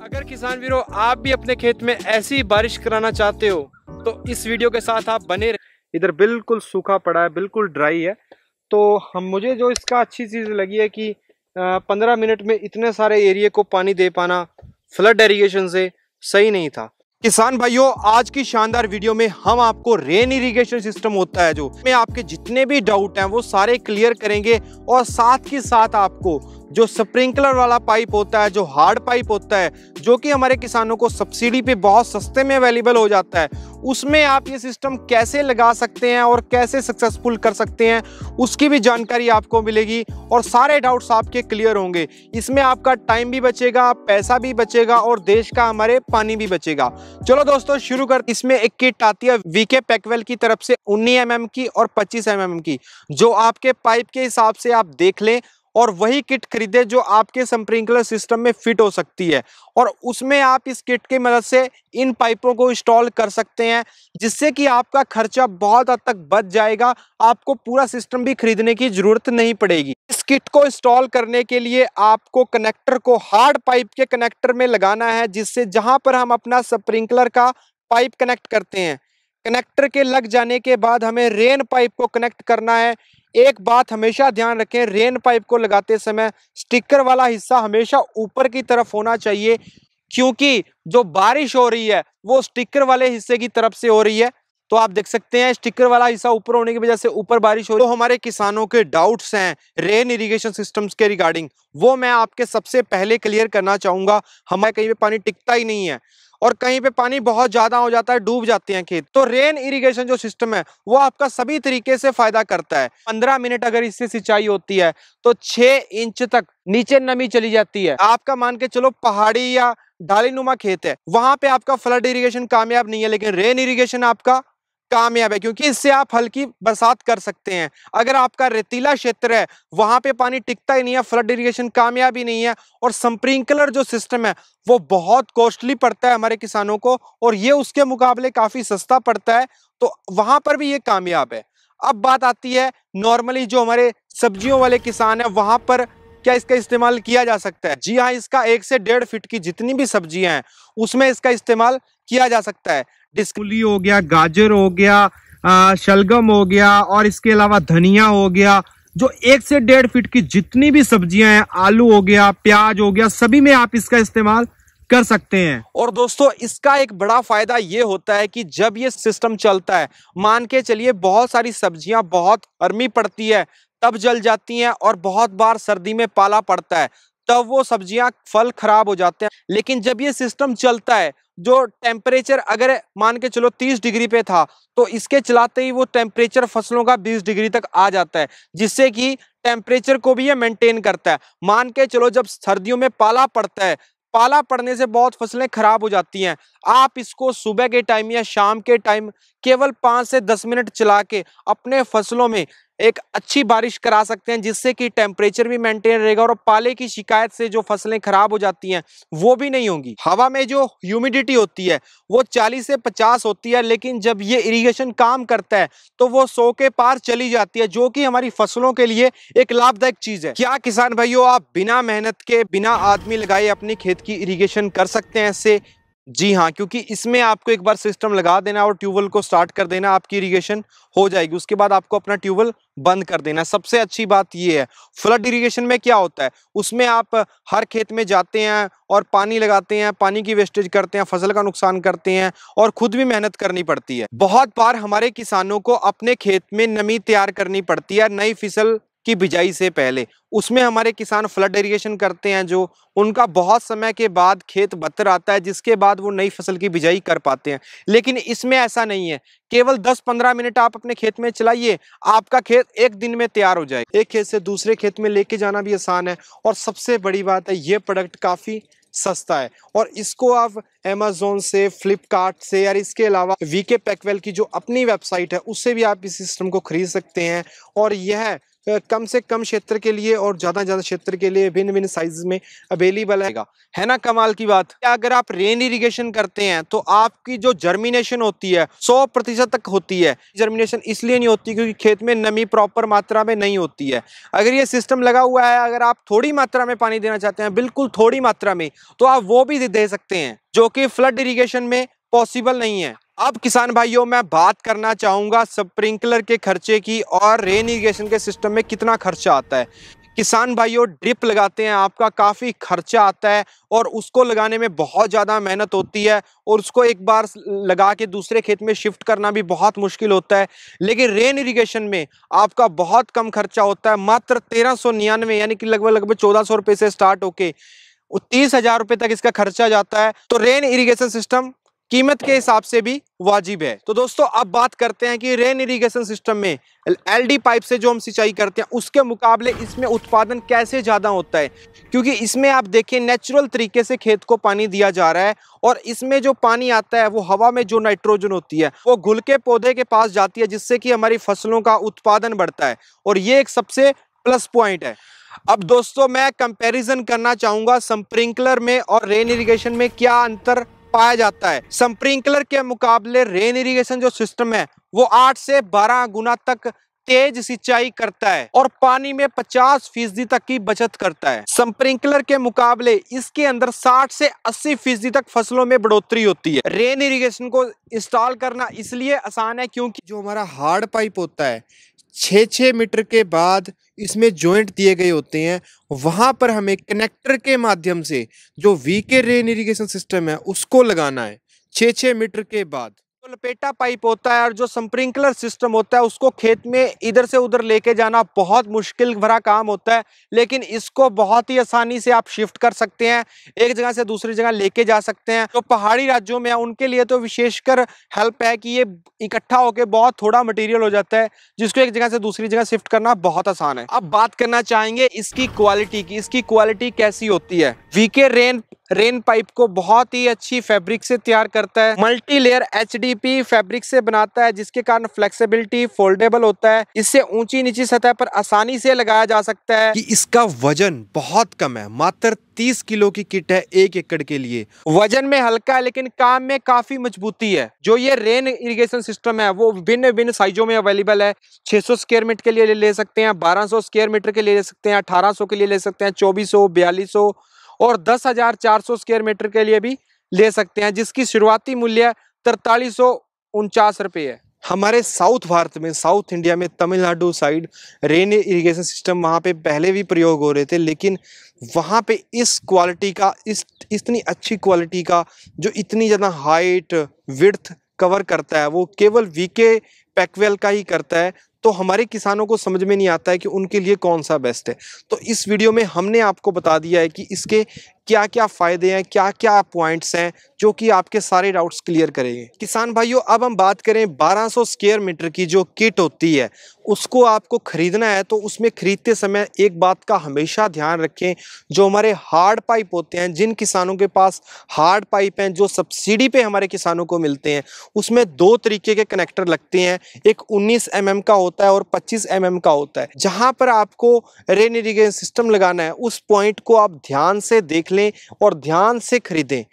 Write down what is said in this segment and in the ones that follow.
अगर किसान वीरों आप भी अपने खेत में ऐसी बारिश कराना चाहते हो तो इस वीडियो के साथ आप बने रहे। इधर बिल्कुल सूखा पड़ा है, बिल्कुल ड्राई है। तो हम मुझे जो इसका अच्छी चीज़ लगी है कि 15 मिनट में इतने सारे एरिया को पानी दे पाना फ्लड इरिगेशन से सही नहीं था। किसान भाइयों, आज की शानदार वीडियो में हम आपको रेन इरिगेशन सिस्टम होता है जो में आपके जितने भी डाउट हैं वो सारे क्लियर करेंगे, और साथ ही साथ आपको जो स्प्रिंकलर वाला पाइप होता है, जो हार्ड पाइप होता है, जो कि हमारे किसानों को सब्सिडी पे बहुत सस्ते में अवेलेबल हो जाता है, उसमें आप ये सिस्टम कैसे लगा सकते हैं और कैसे सक्सेसफुल कर सकते हैं उसकी भी जानकारी आपको मिलेगी और सारे डाउट्स आपके क्लियर होंगे। इसमें आपका टाइम भी बचेगा, पैसा भी बचेगा और देश का हमारे पानी भी बचेगा। चलो दोस्तों शुरू कर। इसमें एक किट आती है वीके पैकवेल की तरफ से 19 mm की और 25 mm की, जो आपके पाइप के हिसाब से आप देख लें और वही किट खरीदे जो आपके स्प्रिंकलर सिस्टम में फिट हो सकती है। और उसमें आप इस किट की मदद से इन पाइपों को इंस्टॉल कर सकते हैं, जिससे कि आपका खर्चा बहुत हद तक बच जाएगा। आपको पूरा सिस्टम भी खरीदने की जरूरत नहीं पड़ेगी। इस किट को इंस्टॉल करने के लिए आपको कनेक्टर को हार्ड पाइप के कनेक्टर में लगाना है, जिससे जहां पर हम अपना स्प्रिंकलर का पाइप कनेक्ट करते हैं, कनेक्टर के लग जाने के बाद हमें रेन पाइप को कनेक्ट करना है। एक बात हमेशा ध्यान रखें, रेन पाइप को लगाते समय स्टिकर वाला हिस्सा हमेशा ऊपर की तरफ होना चाहिए, क्योंकि जो बारिश हो रही है वो स्टिकर वाले हिस्से की तरफ से हो रही है। तो आप देख सकते हैं स्टिकर वाला हिस्सा ऊपर होने की वजह से ऊपर बारिश हो रही है। तो हमारे किसानों के डाउट्स हैं रेन इरिगेशन सिस्टम्स के रिगार्डिंग, वो मैं आपके सबसे पहले क्लियर करना चाहूंगा। हमारे कहीं पे पानी टिकता ही नहीं है और कहीं पे पानी बहुत ज्यादा हो जाता है, डूब जाते हैं खेत। तो रेन इरिगेशन जो सिस्टम है वो आपका सभी तरीके से फायदा करता है। 15 मिनट अगर इससे सिंचाई होती है तो 6 इंच तक नीचे नमी चली जाती है। आपका मान के चलो पहाड़ी या ढालीनुमा खेत है, वहां पे आपका फ्लड इरिगेशन कामयाब नहीं है, लेकिन रेन इरिगेशन आपका कामयाब है, क्योंकि इससे आप हल्की बरसात कर सकते हैं। अगर आपका रेतीला क्षेत्र है, वहां पे पानी टिकता ही नहीं है, फ्लड इरिगेशन कामयाब ही नहीं है। और स्प्रिंकलर जो सिस्टम है वो बहुत कॉस्टली पड़ता है हमारे किसानों को, और ये उसके मुकाबले काफी सस्ता पड़ता है, तो वहां पर भी ये कामयाब है। अब बात आती है नॉर्मली जो हमारे सब्जियों वाले किसान है, वहां पर क्या इसका इस्तेमाल किया जा सकता है? जी हाँ, इसका 1 से 1.5 फीट की जितनी भी सब्जियां हैं उसमें इसका इस्तेमाल किया जा सकता है। डिस्कूली हो गया, गाजर हो गया, शलगम हो गया, और इसके अलावा धनिया हो गया। जो 1 से 1.5 फीट की जितनी भी सब्जियां हैं, आलू हो गया, प्याज हो गया, सभी में आप इसका इस्तेमाल कर सकते हैं। और दोस्तों इसका एक बड़ा फायदा ये होता है कि जब ये सिस्टम चलता है, मान के चलिए बहुत सारी सब्जियां बहुत गर्मी पड़ती है तब जल जाती हैं, और बहुत बार सर्दी में पाला पड़ता है तब वो सब्जियां फल खराब हो जाते हैं। लेकिन जब ये सिस्टम चलता है, जो टेम्परेचर अगर मान के चलो 30 डिग्री पे था, तो इसके चलाते ही वो टेम्परेचर फसलों का 20 डिग्री तक आ जाता है, जिससे कि टेम्परेचर को भी ये मेंटेन करता है। मान के चलो जब सर्दियों में पाला पड़ता है, पाला पड़ने से बहुत फसलें खराब हो जाती हैं, आप इसको सुबह के टाइम या शाम के टाइम केवल 5 से 10 मिनट चला के अपने फसलों में एक अच्छी बारिश करा सकते हैं, जिससे कि टेम्परेचर भी मेंटेन रहेगा और पाले की शिकायत से जो फसलें खराब हो जाती हैं वो भी नहीं होंगी। हवा में जो ह्यूमिडिटी होती है वो 40 से 50 होती है, लेकिन जब ये इरिगेशन काम करता है तो वो 100 के पार चली जाती है, जो कि हमारी फसलों के लिए एक लाभदायक चीज है। क्या किसान भाइयों, आप बिना मेहनत के, बिना आदमी लगाए अपनी खेत की इरिगेशन कर सकते हैं इससे? जी हाँ, क्योंकि इसमें आपको एक बार सिस्टम लगा देना और ट्यूबवेल को स्टार्ट कर देना, आपकी इरिगेशन हो जाएगी। उसके बाद आपको अपना ट्यूबवेल बंद कर देना। सबसे अच्छी बात ये है। फ्लड इरिगेशन में क्या होता है, उसमें आप हर खेत में जाते हैं और पानी लगाते हैं, पानी की वेस्टेज करते हैं, फसल का नुकसान करते हैं और खुद भी मेहनत करनी पड़ती है। बहुत बार हमारे किसानों को अपने खेत में नमी तैयार करनी पड़ती है नई फसल की बिजाई से पहले। उसमें हमारे किसान फ्लड इरिगेशन करते हैं, जो उनका बहुत समय के बाद खेत बतर आता है, जिसके बाद वो नई फसल की बिजाई कर पाते हैं। लेकिन इसमें ऐसा नहीं है, केवल 10-15 मिनट आप अपने खेत में चलाइए, आपका खेत एक दिन में तैयार हो जाए। एक खेत से दूसरे खेत में लेके जाना भी आसान है, और सबसे बड़ी बात है ये प्रोडक्ट काफी सस्ता है, और इसको आप Amazon से, फ्लिपकार्ट से, और इसके अलावा वीके पैकवेल की जो अपनी वेबसाइट है उससे भी आप इस सिस्टम को खरीद सकते हैं। और यह कम से कम क्षेत्र के लिए और ज़्यादा ज़्यादा क्षेत्र के लिए भिन्न भिन्न साइज में अवेलेबल है ना। कमाल की बात। अगर आप रेन इरिगेशन करते हैं तो आपकी जो जर्मिनेशन होती है 100% तक होती है। जर्मिनेशन इसलिए नहीं होती क्योंकि खेत में नमी प्रॉपर मात्रा में नहीं होती है। अगर ये सिस्टम लगा हुआ है, अगर आप थोड़ी मात्रा में पानी देना चाहते हैं, बिल्कुल थोड़ी मात्रा में, तो आप वो भी दे सकते हैं, जो कि फ्लड इरिगेशन में पॉसिबल नहीं है। अब किसान भाइयों, मैं बात करना चाहूंगा स्प्रिंकलर के खर्चे की और रेन इरिगेशन के सिस्टम में कितना खर्चा आता है। किसान भाइयों, ड्रिप लगाते हैं, आपका काफ़ी खर्चा आता है और उसको लगाने में बहुत ज़्यादा मेहनत होती है और उसको एक बार लगा के दूसरे खेत में शिफ्ट करना भी बहुत मुश्किल होता है। लेकिन रेन इरिगेशन में आपका बहुत कम खर्चा होता है, मात्र 1399 यानी कि लगभग 1400 रुपये से स्टार्ट होके 30,000 रुपये तक इसका खर्चा जाता है। तो रेन इरिगेशन सिस्टम कीमत के हिसाब से भी वाजिब है। तो दोस्तों, अब बात करते हैं कि रेन इरिगेशन सिस्टम में एलडी पाइप से जो हम सिंचाई करते हैं उसके मुकाबले इसमें उत्पादन कैसे ज़्यादा होता है, क्योंकि इसमें आप देखिए नेचुरल तरीके से खेत को पानी दिया जा रहा है और इसमें जो पानी आता है वो हवा में जो नाइट्रोजन होती है वो घुल के पौधे के पास जाती है, जिससे कि हमारी फसलों का उत्पादन बढ़ता है और ये एक सबसे प्लस पॉइंट है। अब दोस्तों, मैं कंपैरिजन करना चाहूँगा स्प्रिंकलर में और रेन इरिगेशन में क्या अंतर पाया जाता है। स्प्रिंकलर के मुकाबले रेन इरिगेशन जो सिस्टम है वो 8 से 12 गुना तक तेज सिंचाई करता है और पानी में 50% तक की बचत करता है। स्प्रिंकलर के मुकाबले इसके अंदर 60 से 80% तक फसलों में बढ़ोतरी होती है। रेन इरिगेशन को इंस्टॉल करना इसलिए आसान है क्योंकि जो हमारा हार्ड पाइप होता है 6-6 मीटर के बाद इसमें जॉइंट दिए गए होते हैं, वहां पर हमें कनेक्टर के माध्यम से जो वीके रेन इरिगेशन सिस्टम है उसको लगाना है 6-6 मीटर के बाद। तो लपेटा पाइप होता है और जो स्प्रिंकलर सिस्टम होता है उसको खेत में इधर से उधर लेके जाना बहुत मुश्किल भरा काम होता है, लेकिन इसको बहुत ही आसानी से आप शिफ्ट कर सकते हैं, एक जगह से दूसरी जगह लेके जा सकते हैं। जो पहाड़ी राज्यों में है उनके लिए तो विशेषकर हेल्प है कि ये इकट्ठा होकर बहुत थोड़ा मटेरियल हो जाता है, जिसको एक जगह से दूसरी जगह शिफ्ट करना बहुत आसान है। अब बात करना चाहेंगे इसकी क्वालिटी की। इसकी क्वालिटी कैसी होती है। वीके रेन पाइप को बहुत ही अच्छी फैब्रिक से तैयार करता है, मल्टी लेयर HDP फैब्रिक से बनाता है, जिसके कारण फ्लेक्सिबिलिटी फोल्डेबल होता है। इससे ऊंची नीची सतह पर आसानी से लगाया जा सकता है। कि इसका वजन बहुत कम है, मात्र 30 किलो की किट है 1 एकड़ के लिए। वजन में हल्का है लेकिन काम में काफी मजबूती है। जो ये रेन इरिगेशन सिस्टम है वो भिन्न भिन्न साइजों में अवेलेबल है। 600 स्क्वायर मीटर के लिए ले सकते हैं, 1200 स्क्वायर मीटर के लिए ले सकते हैं, 1800 के लिए ले सकते हैं, 2400, 4200 और 10,400 स्क्वायर मीटर के लिए भी ले सकते हैं, जिसकी शुरुआती मूल्य 4349 रुपये है। हमारे साउथ भारत में, साउथ इंडिया में, Tamil Nadu side rain irrigation system वहाँ पे पहले भी प्रयोग हो रहे थे, लेकिन वहाँ पे इस क्वालिटी का, इतनी अच्छी क्वालिटी का जो इतनी ज़्यादा हाइट विड्थ कवर करता है वो केवल वीके पैकवेल का ही करता है। तो हमारे किसानों को समझ में नहीं आता है कि उनके लिए कौन सा बेस्ट है। तो इस वीडियो में हमने आपको बता दिया है कि इसके क्या क्या फ़ायदे हैं, क्या क्या पॉइंट्स हैं, जो कि आपके सारे डाउट्स क्लियर करेंगे। किसान भाइयों, अब हम बात करें 1200 स्क्वायर मीटर की जो किट होती है उसको आपको ख़रीदना है तो उसमें ख़रीदते समय एक बात का हमेशा ध्यान रखें। जो हमारे हार्ड पाइप होते हैं, जिन किसानों के पास हार्ड पाइप हैं जो सब्सिडी पे हमारे किसानों को मिलते हैं, उसमें 2 तरीके के कनेक्टर लगते हैं। एक 19 mm का होता है और 25 mm का होता है। जहाँ पर आपको रेन इरिगेशन सिस्टम लगाना है उस पॉइंट को आप ध्यान से देख लें और ध्यान से खरीदें।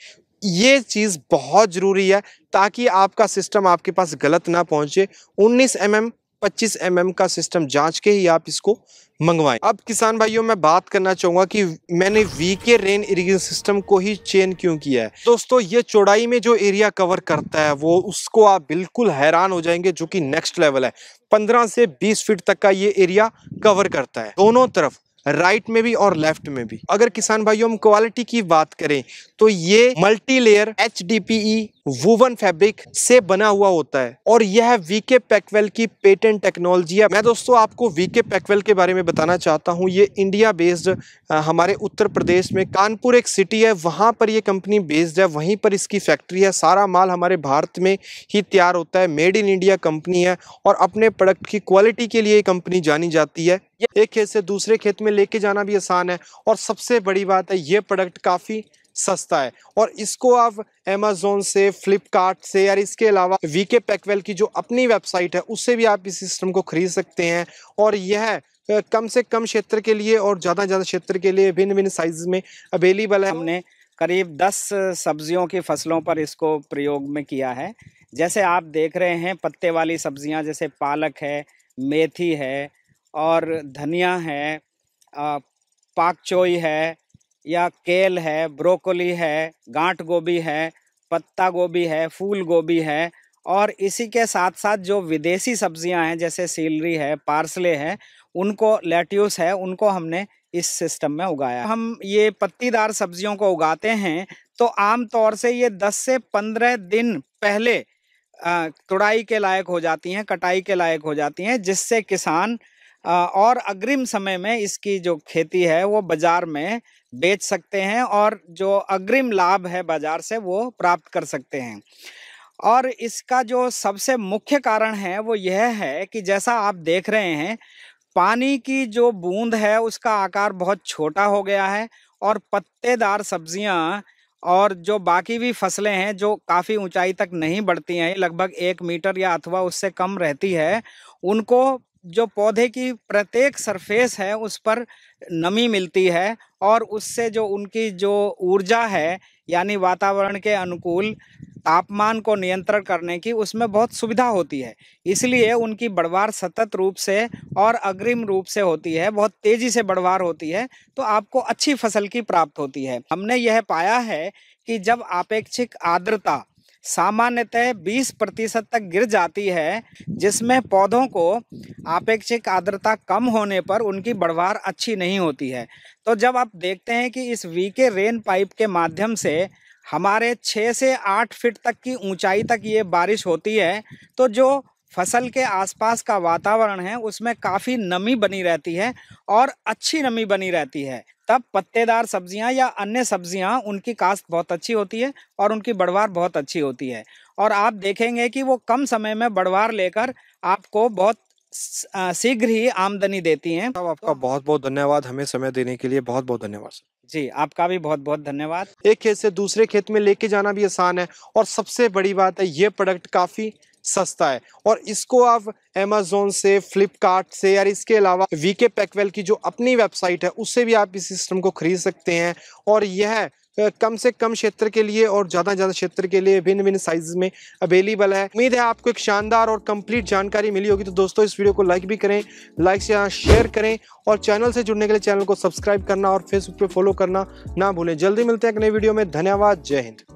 ये चीज़ बहुत ज़रूरी है ताकि आपका सिस्टम आपके पास गलत ना पहुंचे। 19 mm 25 mm का सिस्टम जांच के ही आप इसको मंगवाएं। अब किसान भाइयों, मैं बात करना चाहूँगा कि मैंने वीके रेन इरिगेशन सिस्टम को ही चेन क्यों किया है। दोस्तों, ये चौड़ाई में जो एरिया कवर करता है वो उसको आप बिल्कुल हैरान हो जाएंगे, जो कि नेक्स्ट लेवल है। 15 से 20 फीट तक का ये एरिया कवर करता है, दोनों तरफ, राइट में भी और लेफ्ट में भी। अगर किसान भाइयों हम क्वालिटी की बात करें तो ये multi layer HDPE woven fabric से बना हुआ होता है और यह वीके पैकवेल की पेटेंट टेक्नोलॉजी है। मैं दोस्तों आपको वीके पैकवेल के बारे में बताना चाहता हूँ। ये इंडिया बेस्ड, हमारे उत्तर प्रदेश में कानपुर एक सिटी है, वहाँ पर ये कंपनी बेस्ड है, वहीं पर इसकी फैक्ट्री है। सारा माल हमारे भारत में ही तैयार होता है, मेड इन इंडिया कंपनी है और अपने प्रोडक्ट की क्वालिटी के लिए ये कंपनी जानी जाती है। एक खेत से दूसरे खेत में लेके जाना भी आसान है और सबसे बड़ी बात है ये प्रोडक्ट काफ़ी सस्ता है और इसको आप अमेज़ॉन से, फ्लिपकार्ट से, या इसके अलावा वीके पैकवेल की जो अपनी वेबसाइट है उससे भी आप इस सिस्टम को खरीद सकते हैं और यह कम से कम क्षेत्र के लिए और ज़्यादा क्षेत्र के लिए भिन्न भिन्न साइज में अवेलेबल है। हमने करीब 10 सब्जियों की फसलों पर इसको प्रयोग में किया है। जैसे आप देख रहे हैं पत्ते वाली सब्जियां, जैसे पालक है, मेथी है और धनिया है, पाक चोई है या केल है, ब्रोकोली है, गांठ गोभी है, पत्ता गोभी है, फूल गोभी है और इसी के साथ साथ जो विदेशी सब्जियां हैं जैसे सीलरी है, पार्सले है, उनको लेट्यूस है, उनको हमने इस सिस्टम में उगाया। हम ये पत्तीदार सब्जियों को उगाते हैं तो आम तौर से ये 10 से 15 दिन पहले तुड़ाई के लायक हो जाती हैं, कटाई के लायक हो जाती हैं, जिससे किसान और अग्रिम समय में इसकी जो खेती है वो बाजार में बेच सकते हैं और जो अग्रिम लाभ है बाजार से वो प्राप्त कर सकते हैं। और इसका जो सबसे मुख्य कारण है वो यह है कि जैसा आप देख रहे हैं, पानी की जो बूंद है उसका आकार बहुत छोटा हो गया है और पत्तेदार सब्जियां और जो बाकी भी फसलें हैं जो काफ़ी ऊंचाई तक नहीं बढ़ती हैं, लगभग 1 मीटर या अथवा उससे कम रहती है, उनको जो पौधे की प्रत्येक सरफेस है उस पर नमी मिलती है और उससे जो उनकी जो ऊर्जा है यानी वातावरण के अनुकूल तापमान को नियंत्रण करने की उसमें बहुत सुविधा होती है। इसलिए उनकी बढ़वार सतत रूप से और अग्रिम रूप से होती है, बहुत तेजी से बढ़वार होती है, तो आपको अच्छी फसल की प्राप्त होती है। हमने यह पाया है कि जब अपेक्षित आर्द्रता सामान्यतः 20% तक गिर जाती है, जिसमें पौधों को अपेक्षित आर्द्रता कम होने पर उनकी बढ़वार अच्छी नहीं होती है। तो जब आप देखते हैं कि इस वीके रेन पाइप के माध्यम से हमारे 6 से 8 फीट तक की ऊंचाई तक ये बारिश होती है, तो जो फसल के आसपास का वातावरण है उसमें काफ़ी नमी बनी रहती है और अच्छी नमी बनी रहती है। तब पत्तेदार सब्जियां या अन्य सब्जियां उनकी काश्त बहुत अच्छी होती है और उनकी बढ़वार बहुत अच्छी होती है और आप देखेंगे कि वो कम समय में बढ़वार लेकर आपको बहुत शीघ्र ही आमदनी देती हैं। तो आपका बहुत बहुत धन्यवाद, हमें समय देने के लिए बहुत बहुत धन्यवाद सर। जी, आपका भी बहुत बहुत धन्यवाद। एक खेत से दूसरे खेत में लेके जाना भी आसान है और सबसे बड़ी बात है ये प्रोडक्ट काफ़ी सस्ता है और इसको आप अमेज़न से, फ्लिपकार्ट से या इसके अलावा वीके पैकवेल की जो अपनी वेबसाइट है उससे भी आप इस सिस्टम को खरीद सकते हैं और यह कम से कम क्षेत्र के लिए और ज़्यादा क्षेत्र के लिए भिन्न भिन्न साइज में अवेलेबल है। उम्मीद है आपको एक शानदार और कंप्लीट जानकारी मिली होगी। तो दोस्तों इस वीडियो को लाइक भी करें, लाइक से शेयर करें और चैनल से जुड़ने के लिए चैनल को सब्सक्राइब करना और फेसबुक पे फॉलो करना ना भूलें। जल्दी मिलते हैं एक नई वीडियो में। धन्यवाद। जय हिंद।